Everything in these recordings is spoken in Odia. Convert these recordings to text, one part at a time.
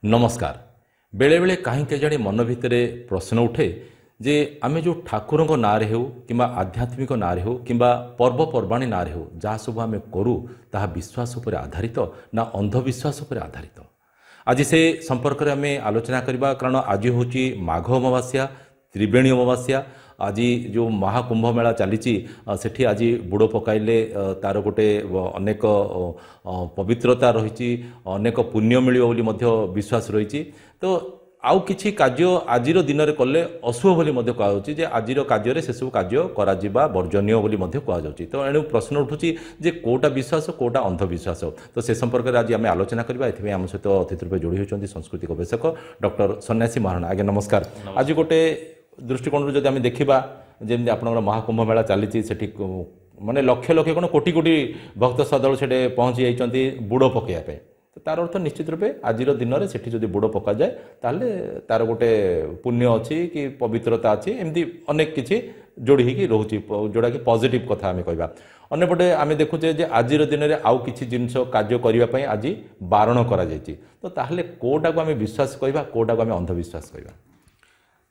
नमस्कार। बेले बेले कहीं केजाणी मन भितर प्रश्न उठे जे आमे जो ठाकुर ना हो कि आध्यात्मिक ना हो कि पर्वपर्वाणी ना हो जहाँ सब आम करूँ ता विश्वास पर आधारित ना अंधविश्वास पर आधारित। आज से संपर्क में आम आलोचना करवा कारण आज हूँ माघ अमावास्या त्रिवेणी अमावास्या। आज जो महाकुंभ मेला चली सेठी आज बुड़ पकाइले तार गोटे अनेक पवित्रता रही अनेक पुण्य मिलियो बोली मध्य विश्वास रही। तो आउ किछि कार्य आजिर दिन में कले अशुभ बोली मध्य कहुच्छी जे आजिर कार्य से सब कार्य करा वर्जनीय बोली मध्य कहुच्छी। तो एणु प्रश्न उठुची जे कोटा विश्वास कोटा अंधविश्वास। तो से संपर्क में आज आम आलोचना करवा। एथि आम सहित अतिथि रूप जोड़ी होती संस्कृति गवेषक डॉक्टर सन्यासी महाराणा। आगे नमस्कार। आज गोटे दृष्टिकोण जब आम देखा जमी आप महाकुंभ मेला चली सेठी माने लक्ष लक्ष कौन कोटी कोटी भक्त श्रद्धालु से पहुँची जाती बुड़ पकड़ापी। तो तार अर्थ निश्चित रूपे आज दिन में सेठी जब बुड़ पका जाए ताहले तार गोटे पुण्य अच्छी कि पवित्रता अच्छी एमती अनेक किसी जोड़ी होगी रोचे जोड़ा कि पॉजिटिव कथा आम कहवा। अन्यपटे आम देखुचे जे आज दिन में आउ किसी जिनस कार्य करने आज बारण करा जायछि। तो ताहले कोटा को आम विश्वास कहवा कोटा को आम अंधविश्वास कहवा।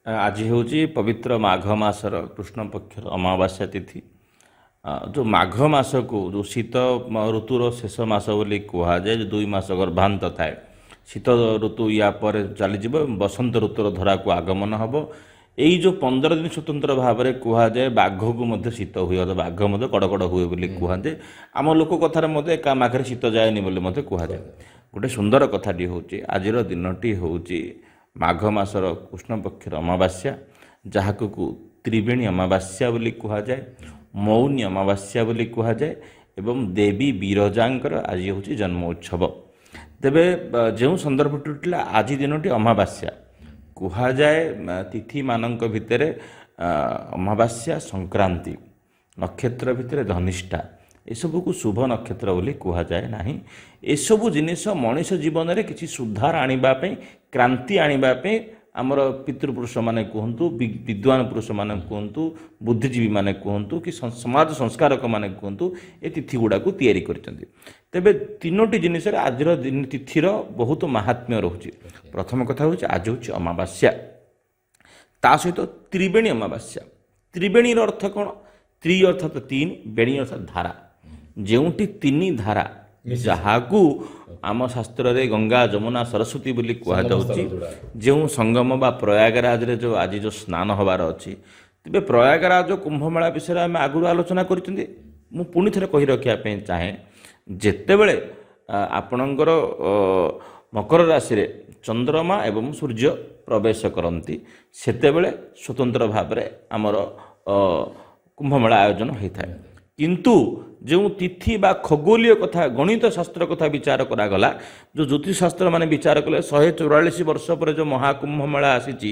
आज हूँ पवित्र माघ मासर कृष्ण पक्षर अमावास्या तिथि। जो माघ मास को जो शीत ऋतुर शेष मास बोली कहुए जो 2 मास गर्भांत थाए शीत ऋतु या पर चलीज बसंत ऋतुर धरा को आगमन हम। यही जो 15 दिन स्वतंत्र भाव में कहुए बाघ को शीत हुए बाघ कड़कड़ हुए बोली कहुए। आम लोक कथार एका माघे शीत जाएनि बोली कहुए। गोटे सुंदर कथाटी हूँ आज दिनटी हूँ माघ मासर कृष्ण पक्षर अमावास्या जहाँ को त्रिवेणी अमावास्या बोली कहुए मौनी अमावास्या बोली कहुए एवं देवी विरजांकर आज हूँ जन्मोत्सव। तेबे जो संदर्भ टूटला आज दिनटी अमावास्या कहुए तिथि मानक भितर अमावास्या संक्रांति नक्षत्र भितर धनिष्ठा एसबू को शुभ नक्षत्र बोली कहुए ना। एसबू जिनिस मनीष जीवन में किसी सुधार आने क्रांति आने आमर पितृपुरुष माने कहतु विद्वान पुरुष माने कहतु बुद्धिजीवी माने कहतु कि समाज संस्कारक माने कहतु ए तिथि गुड़ा को तैयारी करछन्ति। तेबे तीनोटी जिनिस आज दिन तिथिर बहुत महात्म्य रोचे। प्रथम कथा हूँ आज हूँ अमावास्या ता सहित त्रिवेणी अमावास्या। त्रिवेणी अर्थ कौन? त्रि अर्थात 3 बेणी अर्थात धारा जोटी 3 धारा जहाँ को आम शास्त्र रे गंगा जमुना सरस्वती बोली कहुच्छी जो संगम बा प्रयागराज रे जो आज जो स्नान हबार अच्छी। तेरे प्रयागराज कुंभमेला विषय आम आगु आलोचना करें। मु पुणी थे कही रखापी चाहे जितेबले आपणकर मकर राशि रे चंद्रमा एवं सूर्य प्रवेश करती सेतेबले स्वतंत्र भाव में आमर कुंभमेला आयोजन होता है। किंतु जो तिथि बा खगोलीय कथा गणित शास्त्र कथा विचार करागला जो ज्योतिष शास्त्र माने विचार कले 144 वर्ष पर जो महाकुंभ मेला आसी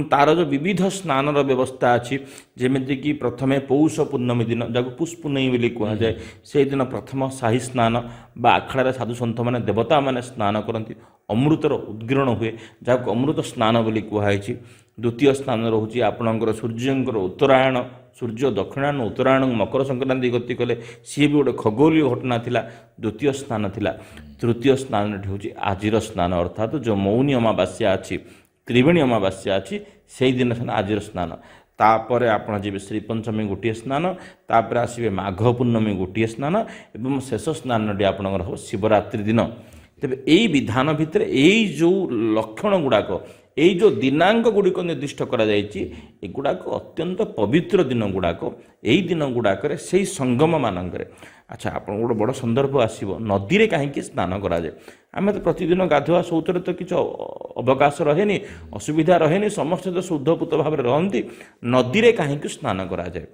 तार जो विविध स्नान व्यवस्था अच्छी जमीक कि प्रथमे पौष पूर्णमी दिन जहाँ पुष्पूर्णमी बोली कहुए से दिन प्रथम शाही स्नान बा आखड़ा साधु सन्थ मैंने देवता मैंने स्नान करती अमृतर उद्गीरण हुए जहाँ अमृत स्नान बोली कहुई। द्वितीय स्नान रोचे आपणकर सूर्यंकर उत्तरायण सूर्य दक्षिणायन उत्तरायण मकर संक्रांति गति कले सी भी गोटे खगोलीय घटना थिला द्वितीय स्नान थिला। तृतीय स्नान हूँ आजिर स्नान अर्थात जो मौनी अमावास्या अच्छी त्रिवेणी अमावास्या अच्छी से दिन आजिर स्नान तापर आपण जी श्री पंचमी गोटे स्नान तापर आसवे माघ पूर्णमी गोटे स्नान एवं शेष स्नान आपणकर हम शिवरात्रि दिन। तेरे यही विधान भितर यही जो लक्षण गुड़ाक यही जो दिनांक गुड़िक निर्दिष्ट करागुड़ाक अत्यंत पवित्र दिन गुड़ाक यही दिन गुड़ाक से संगम मानक। अच्छा आप गोटे बड़ संदर्भ आसो नदी में कहीं स्नान कराए आम तो प्रतिदिन गाधुआ शौचर तो किसी अवकाश रहे असुविधा रहे समस्ते तो शुद्धपूत भाव रहती नदी में कहीं स्नान कराए।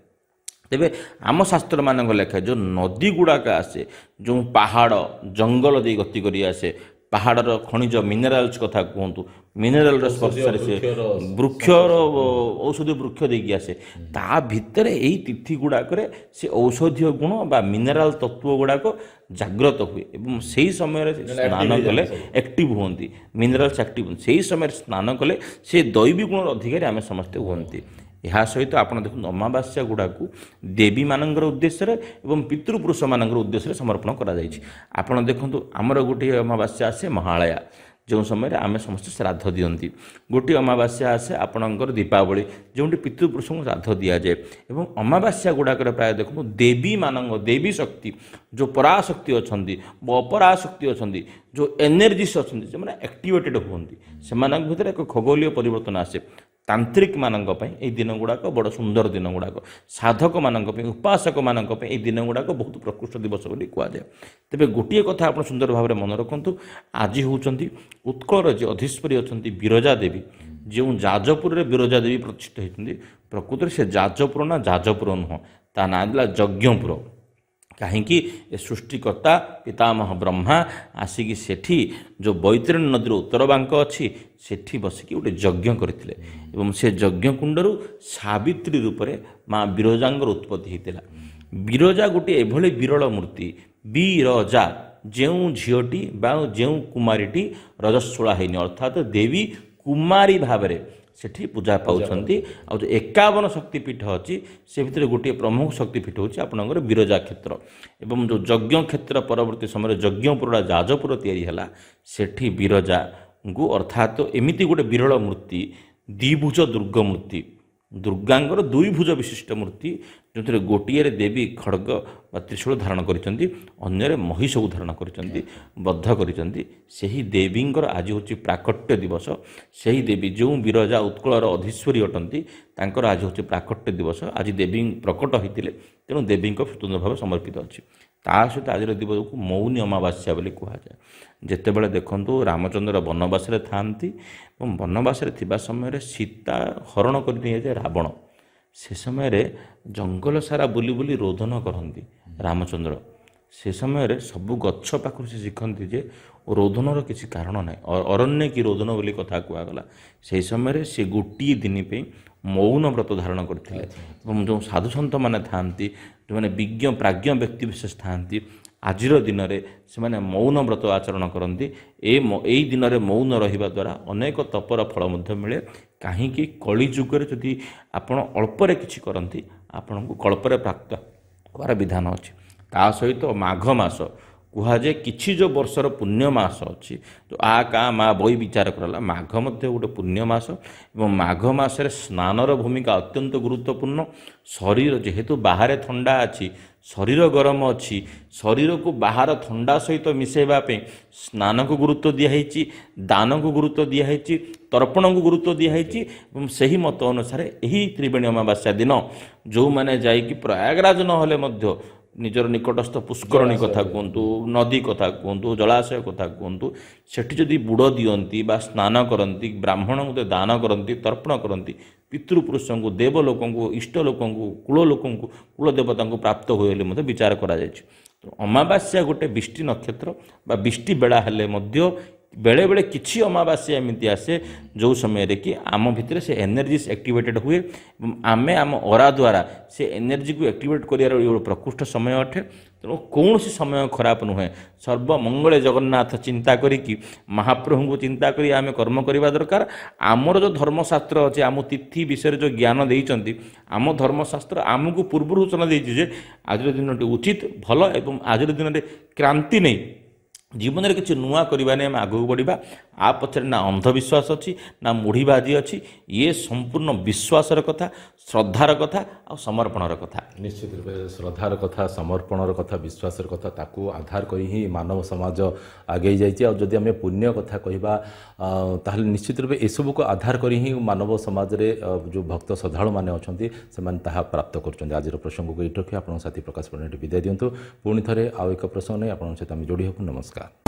तेबे आम शास्त्र मानक लेखा जो नदी गुड़ाक आसे जो पहाड़ जंगल दे गति करी आसे पहाड़र खनिज मिनेराल्स कथा कहतु मिनेराल स्पर्श से वृक्षर औषधीय वृक्ष देकी आसे ता भितर यही तिथि गुड़ाक से औषधीय गुण बा मिनेराल तत्व गुड़ाक जाग्रत हुए एवं से समय स्नान कले एक्टिव होती मिनेराल्स एक्टिव से समय स्नान कले से दैवी गुण अधिकारी आम समस्ते होती। यह सहित आप देखते अमावास्या गुड़ा को देवी मानकर उद्देश्य एवं पितृपुरुष मानकर उद्देश्य समर्पण करा जायछि। आपण देखंतु आमर गोटे अमावास्या आसे महालया ଯେଉଁ ସମୟରେ ଆମେ ସମସ୍ତେ ଶ୍ରାଦ୍ଧ ଦିଅନ୍ତି। ଗୋଟିଏ ଅମାବାସ୍ୟା ଆସେ ଆପଣଙ୍କର ଦୀପାବଳି, ଯେଉଁଠି ପିତୃପୁରୁଷଙ୍କୁ ଶ୍ରାଦ୍ଧ ଦିଆଯାଏ। ଏବଂ ଅମାବାସ୍ୟା ଗୁଡ଼ାକରେ ପ୍ରାୟ ଦେଖନ୍ତୁ ଦେବୀ ଶକ୍ତି, ଯେଉଁ ପରାଶକ୍ତି ଅଛନ୍ତି ବା ଅପରାଶକ୍ତି ଅଛନ୍ତି, ଯେଉଁ ଏନର୍ଜିସ୍ ଅଛନ୍ତି, ସେମାନେ ଆକ୍ଟିଭେଟେଡ଼ ହୁଅନ୍ତି। ସେମାନଙ୍କ ଭିତରେ ଏକ ଖଗୋଳୀୟ ପରିବର୍ତ୍ତନ ଆସେ। ତାନ୍ତ୍ରିକମାନଙ୍କ ପାଇଁ ଏହି ଦିନ ଗୁଡ଼ାକ ବଡ଼ ସୁନ୍ଦର ଦିନ ଗୁଡ଼ାକ, ସାଧକମାନଙ୍କ ପାଇଁ, ଉପାସକମାନଙ୍କ ପାଇଁ ଏହି ଦିନ ଗୁଡ଼ାକ ବହୁତ ପ୍ରକୃଷ୍ଟ ଦିବସ ବୋଲି କୁହାଯାଏ। ତେବେ ଗୋଟିଏ କଥା ଆପଣ ସୁନ୍ଦର ଭାବରେ ମନେ ରଖନ୍ତୁ, ଆଜି ହେଉଛନ୍ତି ଉତ୍କଳର ଯେ ଅଧୀଶ୍ୱରୀ ଅଛନ୍ତି ବିରଜା ଦେବୀ, ଯେଉଁ ଯାଜପୁରରେ ବିରଜା ଦେବୀ ପ୍ରତିଷ୍ଠିତ ହୋଇଛନ୍ତି, ପ୍ରକୃତରେ ସେ ଯାଜପୁର ନା ଯାଜପୁର ନୁହଁ, ତା ନାଁ ହେଲା ଯଜ୍ଞପୁର। କାହିଁକି? ଏ ସୃଷ୍ଟିକର୍ତ୍ତା ପିତାମହ ବ୍ରହ୍ମା ଆସିକି ସେଠି ଯେଉଁ ବୈତରଣୀ ନଦୀର ଉତ୍ତର ବାଙ୍କ ଅଛି ସେଠି ବସିକି ଗୋଟେ ଯଜ୍ଞ କରିଥିଲେ ଏବଂ ସେ ଯଜ୍ଞ କୁଣ୍ଡରୁ ସାବିତ୍ରୀ ରୂପରେ ମା ବିରଜାଙ୍କର ଉତ୍ପତ୍ତି ହୋଇଥିଲା। ବିରଜା ଗୋଟିଏ ଏଭଳି ବିରଳ ମୂର୍ତ୍ତି, ବିରଜା, ଯେଉଁ ଝିଅଟି ବା ଯେଉଁ କୁମାରୀଟି ରଜସ୍ୱଳା ହେଇନି, ଅର୍ଥାତ୍ ଦେବୀ କୁମାରୀ ଭାବରେ ସେଠି ପୂଜା ପାଉଛନ୍ତି। ଆଉ ଯେଉଁ 51 ଶକ୍ତିପୀଠ ଅଛି ସେ ଭିତରେ ଗୋଟିଏ ପ୍ରମୁଖ ଶକ୍ତିପୀଠ ହେଉଛି ଆପଣଙ୍କର ବିରଜା କ୍ଷେତ୍ର। ଏବଂ ଯେଉଁ ଯଜ୍ଞ କ୍ଷେତ୍ର ପରବର୍ତ୍ତୀ ସମୟରେ ଯଜ୍ଞପୁରଟା ଯାଜପୁର ତିଆରି ହେଲା, ସେଠି ବିରଜାଙ୍କୁ ଅର୍ଥାତ୍ ଏମିତି ଗୋଟେ ବିରଳ ମୂର୍ତ୍ତି, ଦ୍ୱିଭୁଜ ଦୁର୍ଗ ମୂର୍ତ୍ତି, ଦୁର୍ଗାଙ୍କର ଦୁଇଭୁଜ ବିଶିଷ୍ଟ ମୂର୍ତ୍ତି, ଯେଉଁଥିରେ ଗୋଟିଏରେ ଦେବୀ ଖଡ଼ଗ ବା ତ୍ରିଶୂଳ ଧାରଣ କରିଛନ୍ତି, ଅନ୍ୟରେ ମହିଷକୁ ଧାରଣ କରିଛନ୍ତି, ବଦ୍ଧ କରିଛନ୍ତି। ସେହି ଦେବୀଙ୍କର ଆଜି ହେଉଛି ପ୍ରାକଟ୍ୟ ଦିବସ। ସେହି ଦେବୀ ଯେଉଁ ବିରଜା ଉତ୍କଳର ଅଧୀଶ୍ୱରୀ ଅଟନ୍ତି, ତାଙ୍କର ଆଜି ହେଉଛି ପ୍ରାକଟ୍ୟ ଦିବସ। ଆଜି ଦେବୀ ପ୍ରକଟ ହୋଇଥିଲେ, ତେଣୁ ଦେବୀଙ୍କ ସ୍ୱତନ୍ତ୍ର ଭାବେ ସମର୍ପିତ ଅଛି। ତା ସହିତ ଆଜିର ଦିବସକୁ ମୌନୀ ଅମାବାସ୍ୟା ବୋଲି କୁହାଯାଏ। ଯେତେବେଳେ ଦେଖନ୍ତୁ ରାମଚନ୍ଦ୍ର ବନବାସରେ ଥାଆନ୍ତି ଏବଂ ବନବାସରେ ଥିବା ସମୟରେ ସୀତା ହରଣ କରି ନିଆଯାଏ ରାବଣ, ସେ ସମୟରେ ଜଙ୍ଗଲ ସାରା ବୁଲି ବୁଲି ରୋଦନ କରନ୍ତି ରାମଚନ୍ଦ୍ର। ସେ ସମୟରେ ସବୁ ଗଛ ପାଖରୁ ସେ ଶିଖନ୍ତି ଯେ ରୋଦନର କିଛି କାରଣ ନାହିଁ, ଅରଣ୍ୟ କି ରୋଦନ ବୋଲି କଥା କୁହାଗଲା। ସେହି ସମୟରେ ସେ ଗୋଟିଏ ଦିନ ପାଇଁ ମୌନ ବ୍ରତ ଧାରଣ କରିଥିଲେ ଏବଂ ଯେଉଁ ସାଧୁସନ୍ଥମାନେ ଥାଆନ୍ତି, ଯେଉଁମାନେ ବିଜ୍ଞ ପ୍ରାଜ୍ଞ ବ୍ୟକ୍ତି ବିଶେଷ ଥାଆନ୍ତି, ଆଜିର ଦିନରେ ସେମାନେ ମୌନ ବ୍ରତ ଆଚରଣ କରନ୍ତି। ଏଇ ଦିନରେ ମୌନ ରହିବା ଦ୍ୱାରା ଅନେକ ତପର ଫଳ ମଧ୍ୟ ମିଳେ। କାହିଁକି? କଳି ଯୁଗରେ ଯଦି ଆପଣ ଅଳ୍ପରେ କିଛି କରନ୍ତି, ଆପଣଙ୍କୁ କଳ୍ପରେ ପ୍ରାପ୍ତ ହେବାର ବିଧାନ ଅଛି। ତା ସହିତ ମାଘ ମାସ କୁହାଯାଏ କିଛି ଯେଉଁ ବର୍ଷର ପୁଣ୍ୟ ମାସ ଅଛି, ଯେଉଁ ଆ କା ମା ବହି ବିଚାର କରାଲା, ମାଘ ମଧ୍ୟ ଗୋଟେ ପୁଣ୍ୟ ମାସ ଏବଂ ମାଘ ମାସରେ ସ୍ନାନର ଭୂମିକା ଅତ୍ୟନ୍ତ ଗୁରୁତ୍ୱପୂର୍ଣ୍ଣ। ଶରୀର ଯେହେତୁ ବାହାରେ ଥଣ୍ଡା ଅଛି, ଶରୀର ଗରମ ଅଛି, ଶରୀରକୁ ବାହାର ଥଣ୍ଡା ସହିତ ମିଶାଇବା ପାଇଁ ସ୍ନାନକୁ ଗୁରୁତ୍ୱ ଦିଆହେଇଛି, ଦାନକୁ ଗୁରୁତ୍ୱ ଦିଆହେଇଛି, ତର୍ପଣକୁ ଗୁରୁତ୍ୱ ଦିଆହେଇଛି। ଏବଂ ସେହି ମତ ଅନୁସାରେ ଏହି ତ୍ରିବେଣୀ ଅମାବାସ୍ୟା ଦିନ ଯେଉଁମାନେ ଯାଇକି ପ୍ରୟାଗରାଜ ନହେଲେ ମଧ୍ୟ ନିଜର ନିକଟସ୍ଥ ପୁଷ୍କରଣୀ କଥା କୁହନ୍ତୁ, ନଦୀ କଥା କୁହନ୍ତୁ, ଜଳାଶୟ କଥା କୁହନ୍ତୁ, ସେଠି ଯଦି ବୁଡ଼ ଦିଅନ୍ତି ବା ସ୍ନାନ କରନ୍ତି, ବ୍ରାହ୍ମଣଙ୍କୁ ଦାନ କରନ୍ତି, ତର୍ପଣ କରନ୍ତି, ପିତୃପୁରୁଷଙ୍କୁ, ଦେବ ଲୋକଙ୍କୁ, ଇଷ୍ଟ ଲୋକଙ୍କୁ, କୂଳ ଲୋକଙ୍କୁ, କୂଳ ଦେବତାଙ୍କୁ ପ୍ରାପ୍ତ ହୁଏ ବୋଲି ମଧ୍ୟ ବିଚାର କରାଯାଇଛି। ଅମାବାସ୍ୟା ଗୋଟେ ବିଷ୍ଟି ନକ୍ଷତ୍ର ବା ବିଷ୍ଟି ବେଳା ହେଲେ ମଧ୍ୟ ବେଳେବେଳେ କିଛି ଅମାବାସ୍ୟା ଏମିତି ଆସେ ଯେଉଁ ସମୟରେ କି ଆମ ଭିତରେ ସେ ଏନର୍ଜିସ୍ ଆକ୍ଟିଭେଟେଡ଼ ହୁଏ ଏବଂ ଆମେ ଆମ ଅରା ଦ୍ୱାରା ସେ ଏନର୍ଜିକୁ ଆକ୍ଟିଭେଟ୍ କରିବାର ଗୋଟେ ପ୍ରକୃଷ୍ଟ ସମୟ ଅଟେ। ତେଣୁ କୌଣସି ସମୟ ଖରାପ ନୁହେଁ। ସର୍ବମଙ୍ଗଳେ ଜଗନ୍ନାଥ ଚିନ୍ତା କରିକି, ମହାପ୍ରଭୁଙ୍କୁ ଚିନ୍ତା କରି ଆମେ କର୍ମ କରିବା ଦରକାର। ଆମର ଯେଉଁ ଧର୍ମଶାସ୍ତ୍ର ଅଛି, ଆମ ତିଥି ବିଷୟରେ ଯେଉଁ ଜ୍ଞାନ ଦେଇଛନ୍ତି, ଆମ ଧର୍ମଶାସ୍ତ୍ର ଆମକୁ ପୂର୍ବରୁ ସୂଚନା ଦେଇଛି ଯେ ଆଜିର ଦିନଟି ଉଚିତ, ଭଲ ଏବଂ ଆଜିର ଦିନରେ କ୍ରାନ୍ତି ନେଇ ଜୀବନରେ କିଛି ନୂଆ କରିବା ନେଇ ଆମେ ଆଗକୁ ବଢ଼ିବା। ଆ ପଛରେ ନା ଅନ୍ଧବିଶ୍ୱାସ ଅଛି ନା ମୁଢ଼ିବାଜି ଅଛି, ଇଏ ସମ୍ପୂର୍ଣ୍ଣ ବିଶ୍ୱାସର କଥା, ଶ୍ରଦ୍ଧାର କଥା ଆଉ ସମର୍ପଣର କଥା। ନିଶ୍ଚିତ ରୂପେ ଶ୍ରଦ୍ଧାର କଥା, ସମର୍ପଣର କଥା, ବିଶ୍ୱାସର କଥା, ତାକୁ ଆଧାର କରି ହିଁ ମାନବ ସମାଜ ଆଗେଇ ଯାଇଛି। ଆଉ ଯଦି ଆମେ ପୁଣ୍ୟ କଥା କହିବା ତାହେଲେ ନିଶ୍ଚିତ ରୂପେ ଏସବୁକୁ ଆଧାର କରି ହିଁ ମାନବ ସମାଜରେ ଯେଉଁ ଭକ୍ତ ଶ୍ରଦ୍ଧାଳୁମାନେ ଅଛନ୍ତି ସେମାନେ ତାହା ପ୍ରାପ୍ତ କରୁଛନ୍ତି। ଆଜିର ପ୍ରସଙ୍ଗକୁ ଏଇଠି ରଖି ଆପଣଙ୍କ ସାଥୀ ପ୍ରକାଶ ପରିଡ଼ା ବିଦାୟ ଦିଅନ୍ତୁ। ପୁଣି ଥରେ ଆଉ ଏକ ପ୍ରସଙ୍ଗ ନେଇ ଆପଣଙ୍କ ସହିତ ଆମେ ଯୋଡ଼ି ହେବୁ। ନମସ୍କାର।